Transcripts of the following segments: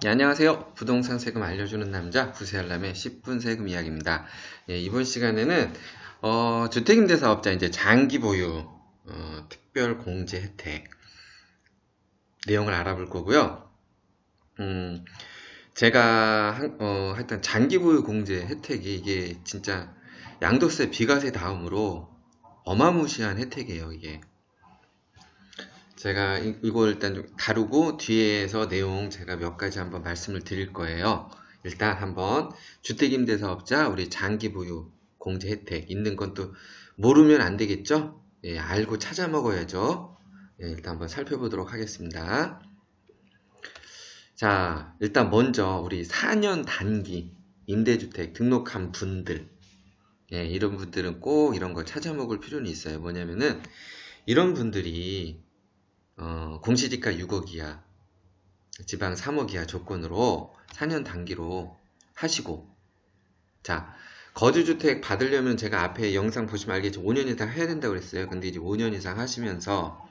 네, 안녕하세요. 부동산 세금 알려주는 남자 구세알람의 10분 세금 이야기입니다. 예, 이번 시간에는 주택임대사업자 이제 장기 보유 특별 공제 혜택 내용을 알아볼 거고요. 음, 제가 하여튼 장기 보유 공제 혜택이 이게 진짜 양도세, 비과세 다음으로 어마무시한 혜택이에요. 이게 제가 이걸 일단 좀 다루고 뒤에서 내용 제가 몇 가지 한번 말씀을 드릴 거예요. 일단 한번 주택임대사업자 우리 장기보유 공제 혜택 있는 건 또 모르면 안 되겠죠? 예, 알고 찾아 먹어야죠. 예, 일단 한번 살펴보도록 하겠습니다. 자, 일단 먼저 우리 4년 단기 임대주택 등록한 분들, 예, 이런 분들은 꼭 이런 거 찾아 먹을 필요는 있어요. 뭐냐면은 이런 분들이 공시지가 6억 이하, 지방 3억 이하 조건으로 4년 단기로 하시고, 자, 거주주택 받으려면 제가 앞에 영상 보시면 알겠지만 5년 이상 해야 된다고 그랬어요. 근데 이제 5년 이상 하시면서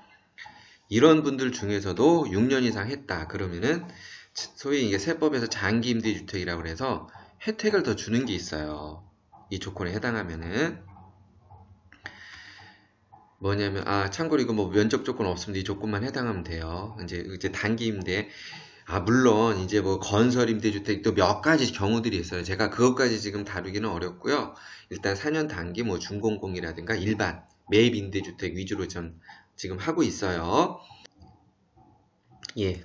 이런 분들 중에서도 6년 이상 했다. 그러면은 소위 이게 세법에서 장기 임대주택이라고 해서 혜택을 더 주는 게 있어요. 이 조건에 해당하면은. 뭐냐면 참고로 이거 뭐 면적 조건 없습니다. 이 조건만 해당하면 돼요. 이제 단기 임대 물론 이제 뭐 건설 임대주택 또 몇 가지 경우들이 있어요. 제가 그것까지 지금 다루기는 어렵고요. 일단 4년 단기 뭐 준공공이라든가 일반 매입 임대주택 위주로 좀 지금 하고 있어요. 예,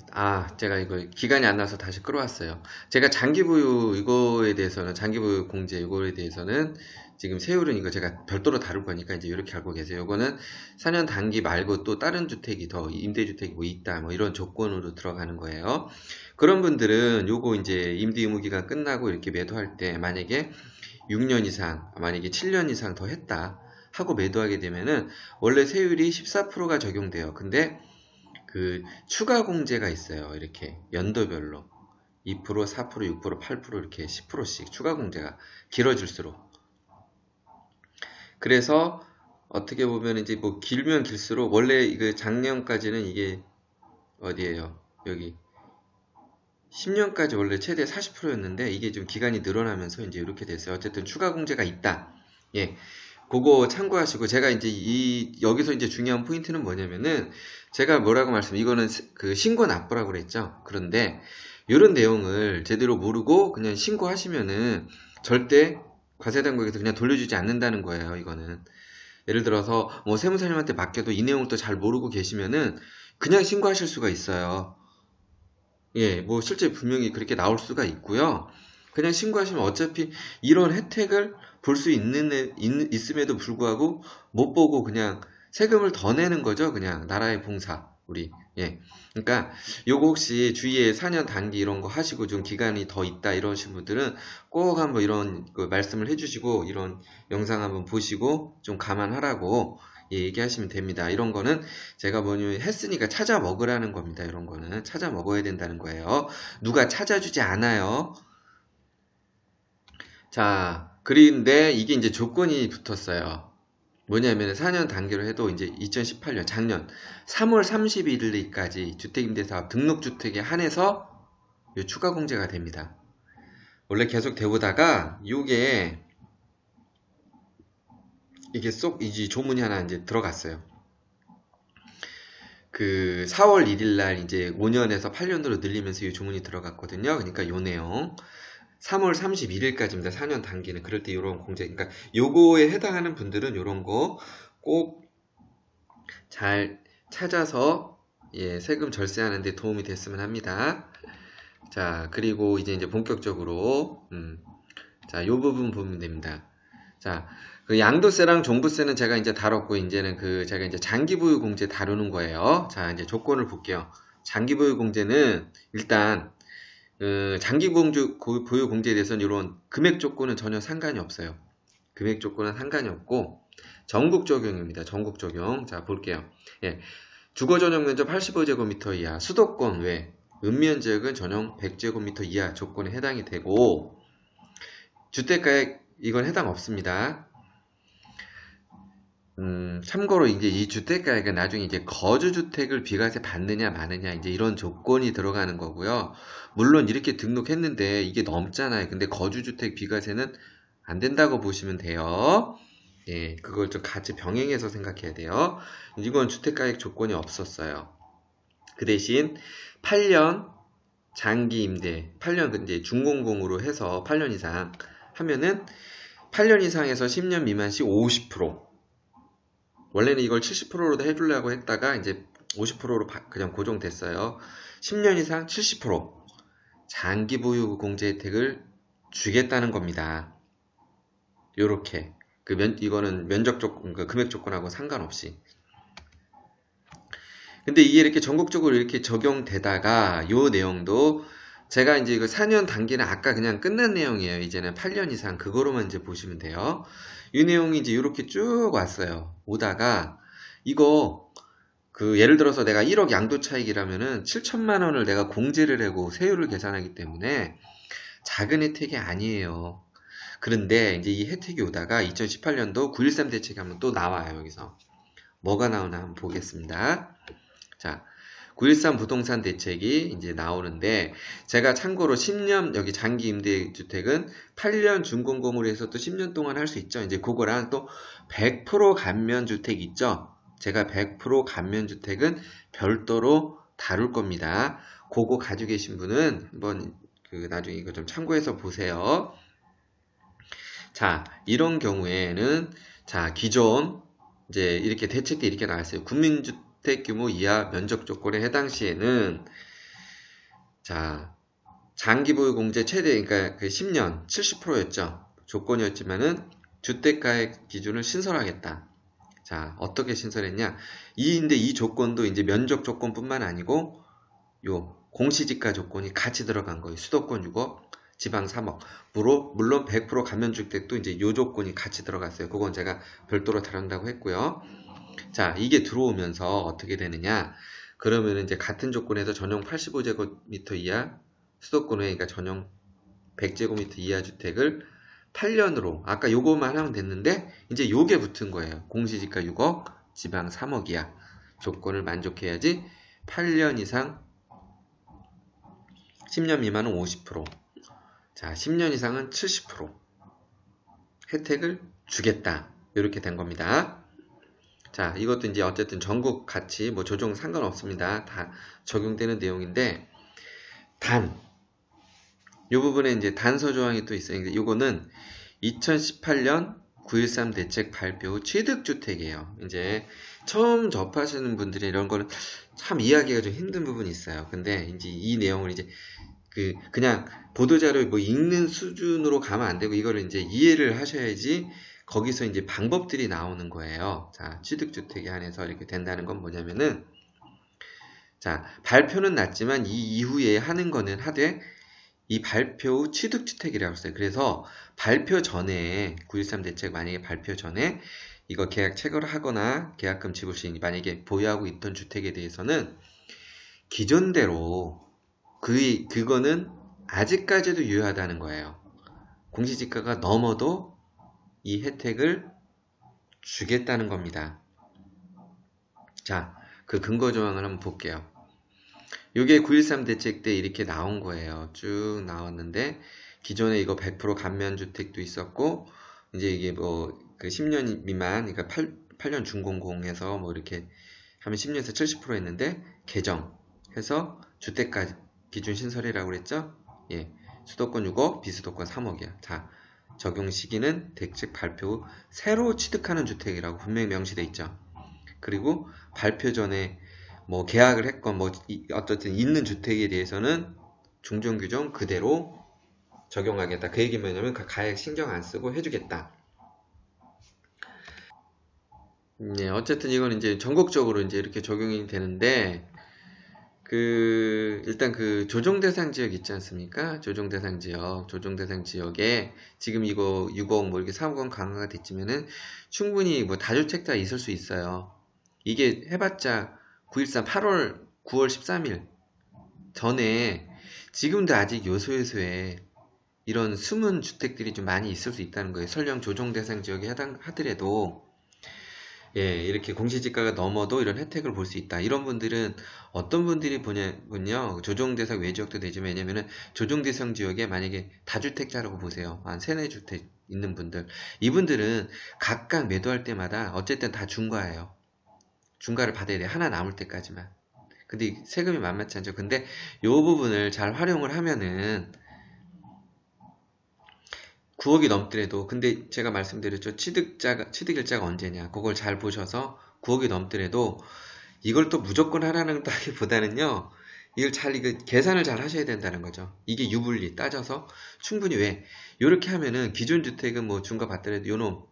제가 이거 기간이 안 나서 다시 끌어왔어요. 제가 장기보유 이거에 대해서는, 장기보유 공제 이거에 대해서는 지금 세율은 이거 제가 별도로 다룰 거니까 이제 이렇게 알고 계세요. 이거는 4년 단기 말고 또 다른 주택이 더, 임대주택이 뭐 있다, 뭐 이런 조건으로 들어가는 거예요. 그런 분들은 요거 이제 임대 의무 기간 끝나고 이렇게 매도할 때 만약에 6년 이상, 만약에 7년 이상 더 했다 하고 매도하게 되면은 원래 세율이 14%가 적용돼요. 근데 그 추가 공제가 있어요. 이렇게 연도별로 2%, 4%, 6%, 8% 이렇게 10%씩 추가 공제가 길어질수록. 그래서 어떻게 보면 이제 뭐 길면 길수록 원래 이거 작년까지는 이게 어디예요? 여기 10년까지 원래 최대 40%였는데 이게 좀 기간이 늘어나면서 이제 이렇게 됐어요. 어쨌든 추가 공제가 있다. 예. 그거 참고하시고 제가 이제 여기서 이제 중요한 포인트는 뭐냐면은 제가 뭐라고 이거는 그 신고 납부라고 그랬죠. 그런데 이런 내용을 제대로 모르고 그냥 신고하시면은 절대 과세당국에서 그냥 돌려주지 않는다는 거예요. 이거는 예를 들어서 뭐 세무사님한테 맡겨도 이 내용을 또 잘 모르고 계시면은 그냥 신고하실 수가 있어요. 예, 뭐 실제 분명히 그렇게 나올 수가 있고요. 그냥 신고하시면 어차피 이런 혜택을 볼 수 있음에도 불구하고 못 보고 그냥 세금을 더 내는 거죠. 그냥 나라의 봉사, 우리. 예. 그러니까 요거 혹시 주위에 4년 단기 이런 거 하시고 좀 기간이 더 있다 이러신 분들은 꼭 한번 이런 그 말씀을 해주시고 이런 영상 한번 보시고 좀 감안하라고 얘기하시면 됩니다. 이런 거는 제가 뭐니 했으니까 찾아 먹으라는 겁니다. 이런 거는 찾아 먹어야 된다는 거예요. 누가 찾아주지 않아요. 자, 그런데 이게 이제 조건이 붙었어요. 뭐냐면 4년 단계로 해도 이제 2018년 작년 3월 31일까지 주택임대사업 등록주택에 한해서 요 추가 공제가 됩니다. 원래 계속 되보다가 이게 쏙 이제 조문이 하나 이제 들어갔어요. 그 4월 1일 날 이제 5년에서 8년으로 늘리면서 이 주문이 들어갔거든요. 그러니까 요 내용 3월 31일까지입니다. 4년 단기는. 그럴 때 이런 공제, 그러니까 요거에 해당하는 분들은 요런 거 꼭 잘 찾아서 예, 세금 절세하는 데 도움이 됐으면 합니다. 자, 그리고 이제 본격적으로 자, 요 부분 보면 됩니다. 자, 그 양도세랑 종부세는 제가 이제 다뤘고, 이제는 제가 이제 장기보유 공제 다루는 거예요. 자, 이제 조건을 볼게요. 장기보유 공제는 일단, 보유 공제에 대해서는 이런 금액 조건은 전혀 상관이 없어요. 금액 조건은 상관이 없고, 전국 적용입니다. 전국 적용. 자, 볼게요. 예. 주거 전용 면적 85제곱미터 이하, 수도권 외, 읍면지역은 전용 100제곱미터 이하 조건에 해당이 되고, 주택가액 이건 해당 없습니다. 참고로 이제 이 주택가액은 나중에 이제 거주주택을 비과세 받느냐 마느냐 이제 이런 조건이 들어가는 거고요. 물론 이렇게 등록했는데 이게 넘잖아요. 근데 거주주택 비과세는 안 된다고 보시면 돼요. 예, 그걸 좀 같이 병행해서 생각해야 돼요. 이건 주택가액 조건이 없었어요. 그 대신 8년 장기 임대, 8년 이제 중공공으로 해서 8년 이상 하면은 8년 이상에서 10년 미만 시 50%. 원래는 이걸 70%로도 해주려고 했다가 이제 50%로 그냥 고정됐어요. 10년 이상 70% 장기 보유 공제 혜택을 주겠다는 겁니다. 요렇게 이거는 면적 조건, 금액 조건하고 상관없이. 근데 이게 이렇게 전국적으로 이렇게 적용되다가 요 내용도 제가 이제 그 4년 단기는 아까 그냥 끝난 내용이에요. 이제는 8년 이상 그거로만 이제 보시면 돼요. 이 내용이 이제 이렇게 쭉 왔어요. 오다가 이거 예를 들어서 내가 1억 양도 차익이라면은 7천만 원을 내가 공제를 하고 세율을 계산하기 때문에 작은 혜택이 아니에요. 그런데 이제 이 혜택이 오다가 2018년도 9.13 대책이 한번 또 나와요. 여기서 뭐가 나오나 한번 보겠습니다. 자, 9.13 부동산 대책이 이제 나오는데 제가 참고로 10년 여기 장기 임대주택은 8년 준공공으로 해서 또 10년 동안 할 수 있죠. 이제 그거랑 또 100% 감면주택 있죠. 제가 100% 감면주택은 별도로 다룰 겁니다. 그거 가지고 계신 분은 한번 나중에 이거 좀 참고해서 보세요. 자, 이런 경우에는 자, 기존 이제 이렇게 대책도 이렇게 나왔어요. 국민주택 규모 이하 면적 조건에 해당 시에는 자, 장기 보유 공제 최대 그러니까 10년 70%였죠. 조건이었지만은 주택가액 기준을 신설하겠다. 자, 어떻게 신설했냐? 근데 이 조건도 이제 면적 조건뿐만 아니고 요 공시지가 조건이 같이 들어간 거예요. 수도권 6억, 지방 3억. 물론 100% 감면주택도 이제 요 조건이 같이 들어갔어요. 그건 제가 별도로 다룬다고 했고요. 자, 이게 들어오면서 어떻게 되느냐? 그러면 이제 같은 조건에서 전용 85제곱미터 이하 수도권에 그러니까 전용 100제곱미터 이하 주택을 8년으로 아까 요거만 하면 됐는데 이제 요게 붙은 거예요. 공시지가 6억, 지방 3억 이하 조건을 만족해야지 8년 이상 10년 미만은 50%, 자 10년 이상은 70% 혜택을 주겠다. 이렇게 된 겁니다. 자, 이것도 이제 어쨌든 전국 같이 뭐 조정 상관없습니다. 다 적용되는 내용인데 이 부분에 이제 단서 조항이 또 있어요. 이거는 2018년 9.13 대책 발표 후 취득주택이에요. 이제 처음 접하시는 분들이 이런 거는 참 이해하기가 좀 힘든 부분이 있어요. 근데 이제 이 내용을 이제 그냥 보도자료 뭐 읽는 수준으로 가면 안 되고 이거를 이제 이해를 하셔야지 거기서 이제 방법들이 나오는 거예요. 자, 취득주택에 한해서 이렇게 된다는 건 뭐냐면은 자, 발표는 났지만 이 이후에 하는 거는 하되 이 발표 후 취득주택이라고 했어요. 그래서 발표 전에 9.13 대책 만약에 발표 전에 이거 계약 체결을 하거나 계약금 지불 시 만약에 보유하고 있던 주택에 대해서는 기존대로 그거는 아직까지도 유효하다는 거예요. 공시지가가 넘어도 이 혜택을 주겠다는 겁니다. 자, 그 근거 조항을 한번 볼게요. 이게 9.13 대책 때 이렇게 나온 거예요. 쭉 나왔는데 기존에 이거 100% 감면주택도 있었고 이제 이게 뭐 그 10년 미만 그러니까 8년 준공공해서 뭐 이렇게 하면 10년에서 70% 했는데 개정해서 주택가 기준 신설이라고 그랬죠? 예. 수도권 6억, 비수도권 3억이야. 자, 적용 시기는 대책 발표 후 새로 취득하는 주택이라고 분명히 명시돼 있죠. 그리고 발표 전에 뭐 계약을 했건 뭐 어쨌든 있는 주택에 대해서는 중종규정 그대로 적용하겠다. 그 얘기 뭐냐면 가액 신경 안 쓰고 해주겠다. 네, 어쨌든 이건 이제 전국적으로 이제 이렇게 적용이 되는데 일단 조정 대상 지역 있지 않습니까? 조정 대상 지역에 지금 이거 6억 뭐 이렇게 3억 강화가 됐지만은 충분히 뭐 다주택자 있을 수 있어요. 이게 해봤자 9.13 8월 9월 13일 전에 지금도 아직 요소요소에 이런 숨은 주택들이 좀 많이 있을 수 있다는 거예요. 설령 조정 대상 지역에 해당하더라도 예, 이렇게 공시지가가 넘어도 이런 혜택을 볼 수 있다. 이런 분들은 어떤 분들이 보냐면요. 조정대상 외지역도 되지만 왜냐면은 조정대상 지역에 만약에 다주택자라고 보세요. 한 세네 주택 있는 분들. 이분들은 각각 매도할 때마다 어쨌든 다 중과예요. 중과를 받아야 돼요. 하나 남을 때까지만. 근데 세금이 만만치 않죠. 근데 이 부분을 잘 활용을 하면은 9억이 넘더라도 근데 제가 말씀드렸죠. 취득일자가 언제냐. 그걸 잘 보셔서 9억이 넘더라도 이걸 또 무조건 하라는 따기보다는요. 이걸 이거 계산을 잘 하셔야 된다는 거죠. 이게 유불리 따져서 충분히 왜 이렇게 하면은 기존 주택은 뭐 중과 받더라도 요놈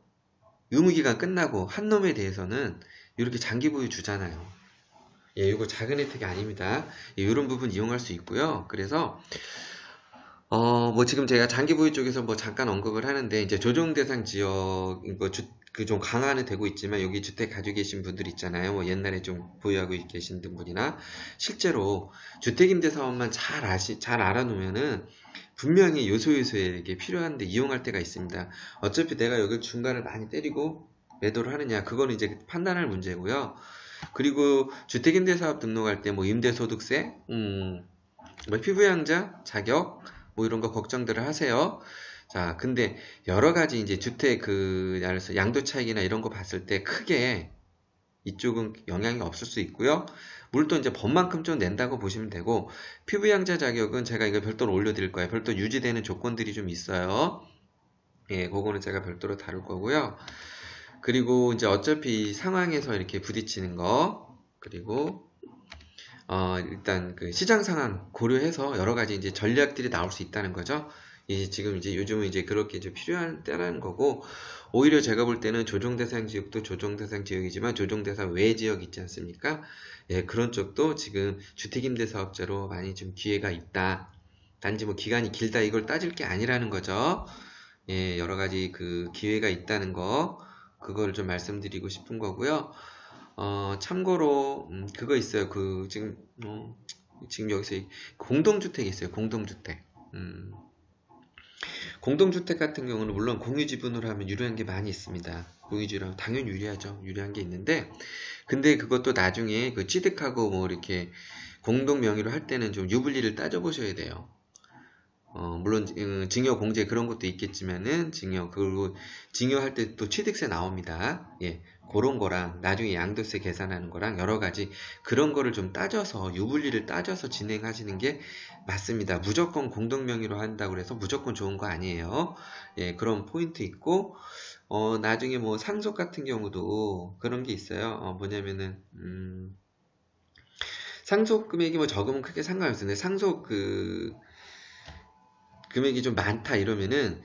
의무기간 끝나고 한 놈에 대해서는 이렇게 장기 보유 주잖아요. 예, 이거 작은 혜택이 아닙니다. 예, 이런 부분 이용할 수 있고요. 그래서 뭐 지금 제가 장기 보유 쪽에서 뭐 잠깐 언급을 하는데 이제 조정 대상 지역 그 좀 강화는 되고 있지만 여기 주택 가지고 계신 분들 있잖아요. 뭐 옛날에 좀 보유하고 계신 분이나 실제로 주택임대 사업만 잘 알아놓으면은 분명히 요소요소에 필요한데 이용할 때가 있습니다. 어차피 내가 여기 중간을 많이 때리고 매도를 하느냐 그거는 이제 판단할 문제고요. 그리고 주택임대사업 등록할 때 뭐 임대소득세, 뭐 피부양자, 자격, 뭐 이런 거 걱정들을 하세요. 자, 근데 여러 가지 이제 주택 그래서 양도 차익이나 이런 거 봤을 때 크게 이쪽은 영향이 없을 수 있고요. 물론 이제 법만큼 좀 낸다고 보시면 되고 피부양자 자격은 제가 이거 별도로 올려드릴 거예요. 별도 유지되는 조건들이 좀 있어요. 예, 그거는 제가 별도로 다룰 거고요. 그리고 이제 어차피 상황에서 이렇게 부딪히는 거 그리고 일단 그 시장 상황 고려해서 여러 가지 이제 전략들이 나올 수 있다는 거죠. 지금 이제 요즘은 이제 그렇게 이제 필요한 때라는 거고, 오히려 제가 볼 때는 조정대상 지역도 조정대상 지역이지만 조정대상 외 지역 있지 않습니까? 예, 그런 쪽도 지금 주택임대사업자로 많이 좀 기회가 있다. 단지 뭐 기간이 길다 이걸 따질 게 아니라는 거죠. 예, 여러 가지 그 기회가 있다는 거, 그거를 좀 말씀드리고 싶은 거고요. 참고로 그거 있어요. 지금 여기서 공동주택이 있어요. 공동주택. 공동주택 같은 경우는 물론 공유지분으로 하면 유리한 게 많이 있습니다. 공유지분으로 하면 당연히 유리하죠. 유리한 게 있는데 근데 그것도 나중에 그 취득하고 뭐 이렇게 공동 명의로 할 때는 좀 유불리를 따져보셔야 돼요. 물론 증여 공제 그런 것도 있겠지만은 그리고 증여할 때 또 취득세 나옵니다. 예, 그런 거랑 나중에 양도세 계산하는 거랑 여러 가지 그런 거를 좀 따져서 유불리를 따져서 진행하시는 게 맞습니다. 무조건 공동 명의로 한다고 해서 무조건 좋은 거 아니에요. 예, 그런 포인트 있고 나중에 뭐 상속 같은 경우도 그런 게 있어요. 뭐냐면은 상속 금액이 뭐 적으면 크게 상관없는데 상속 금액이 좀 많다 이러면은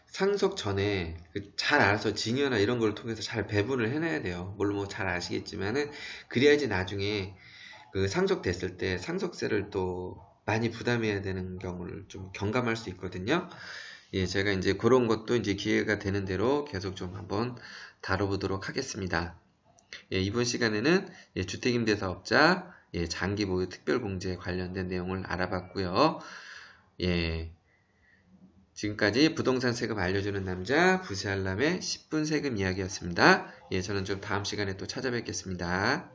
상속 전에 잘 알아서 증여나 이런 걸 통해서 잘 배분을 해놔야 돼요. 물론 뭐 잘 아시겠지만은 그래야지 나중에 그 상속됐을 때 상속세를 또 많이 부담해야 되는 경우를 좀 경감할 수 있거든요. 예, 제가 이제 그런 것도 이제 기회가 되는 대로 계속 좀 한번 다뤄보도록 하겠습니다. 예, 이번 시간에는 주택임대사업자 장기보유 특별공제 관련된 내용을 알아봤고요. 예. 지금까지 부동산 세금 알려주는 남자 부세알람의 10분 세금 이야기였습니다. 예, 저는 좀 다음 시간에 또 찾아뵙겠습니다.